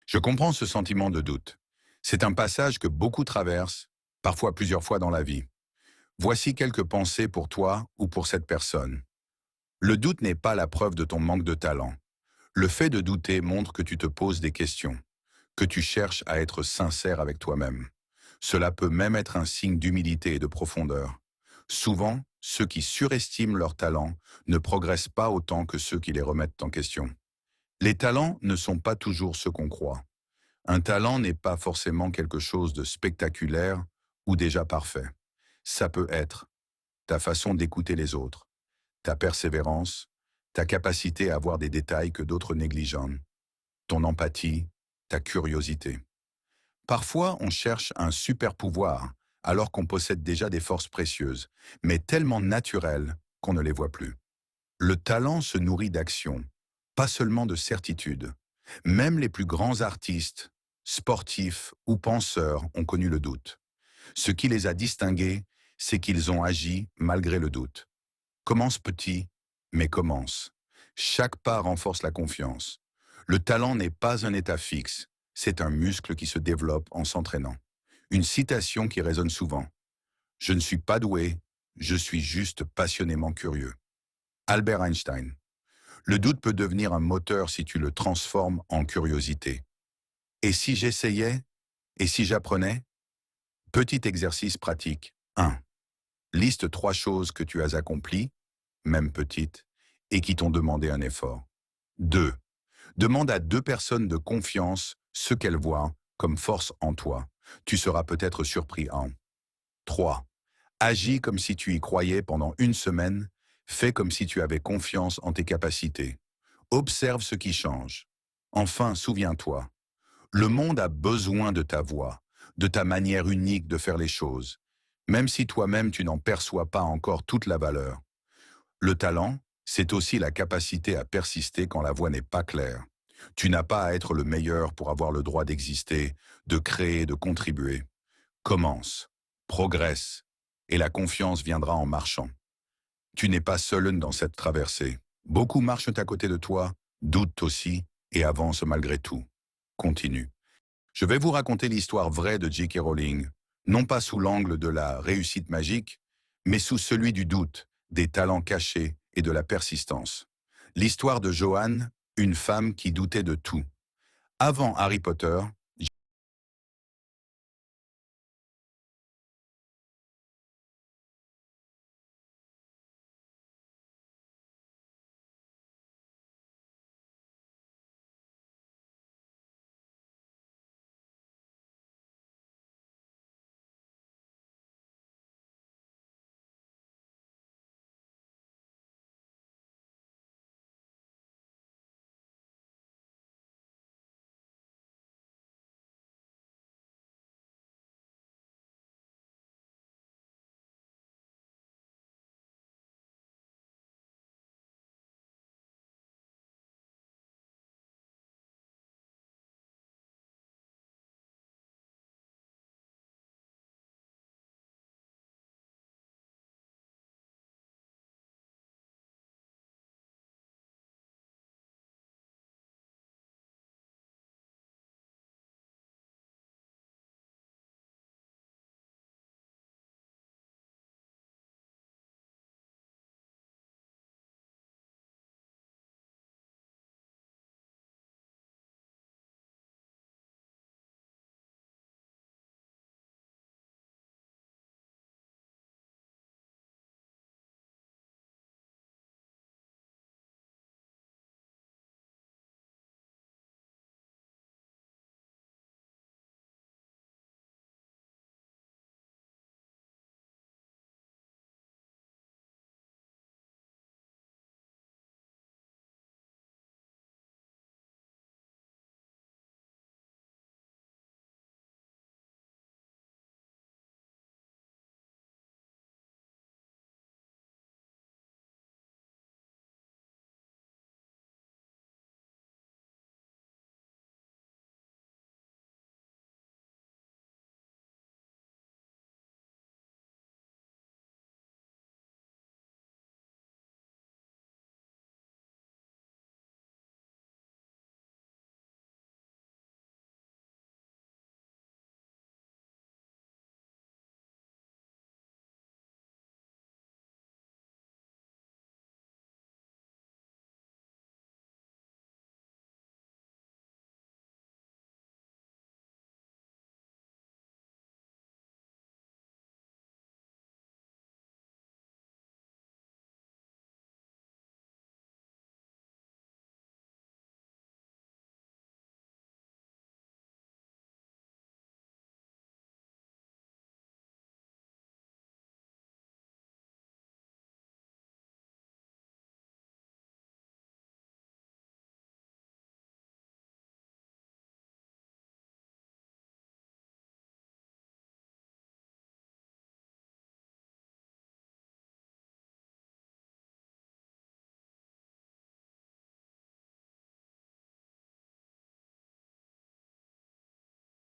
Je comprends ce sentiment de doute. C'est un passage que beaucoup traversent, parfois plusieurs fois dans la vie. Voici quelques pensées pour toi ou pour cette personne. Le doute n'est pas la preuve de ton manque de talent. Le fait de douter montre que tu te poses des questions, que tu cherches à être sincère avec toi-même. Cela peut même être un signe d'humilité et de profondeur. Souvent, ceux qui surestiment leur talent ne progressent pas autant que ceux qui les remettent en question. Les talents ne sont pas toujours ce qu'on croit. Un talent n'est pas forcément quelque chose de spectaculaire ou déjà parfait. Ça peut être ta façon d'écouter les autres, ta persévérance, ta capacité à voir des détails que d'autres négligent, ton empathie, ta curiosité. Parfois, on cherche un super pouvoir alors qu'on possède déjà des forces précieuses, mais tellement naturelles qu'on ne les voit plus. Le talent se nourrit d'action, pas seulement de certitude. Même les plus grands artistes, sportifs ou penseurs ont connu le doute. Ce qui les a distingués, c'est qu'ils ont agi malgré le doute. Commence petit, mais commence. Chaque pas renforce la confiance. Le talent n'est pas un état fixe, c'est un muscle qui se développe en s'entraînant. Une citation qui résonne souvent. Je ne suis pas doué, je suis juste passionnément curieux. Albert Einstein. Le doute peut devenir un moteur si tu le transformes en curiosité. Et si j'essayais? Et si j'apprenais? Petit exercice pratique. 1. Liste 3 choses que tu as accomplies, même petites, et qui t'ont demandé un effort. 2. Demande à 2 personnes de confiance ce qu'elles voient comme force en toi. Tu seras peut-être surpris en. 3. Agis comme si tu y croyais pendant une semaine. Fais comme si tu avais confiance en tes capacités. Observe ce qui change. Enfin, souviens-toi, le monde a besoin de ta voix, de ta manière unique de faire les choses, même si toi-même tu n'en perçois pas encore toute la valeur. Le talent, c'est aussi la capacité à persister quand la voie n'est pas claire. Tu n'as pas à être le meilleur pour avoir le droit d'exister, de créer, de contribuer. Commence, progresse, et la confiance viendra en marchant. Tu n'es pas seul dans cette traversée. Beaucoup marchent à côté de toi, doutent aussi, et avancent malgré tout. Continue. Je vais vous raconter l'histoire vraie de J.K. Rowling, non pas sous l'angle de la réussite magique, mais sous celui du doute, des talents cachés et de la persistance. L'histoire de Joanne, une femme qui doutait de tout. Avant Harry Potter,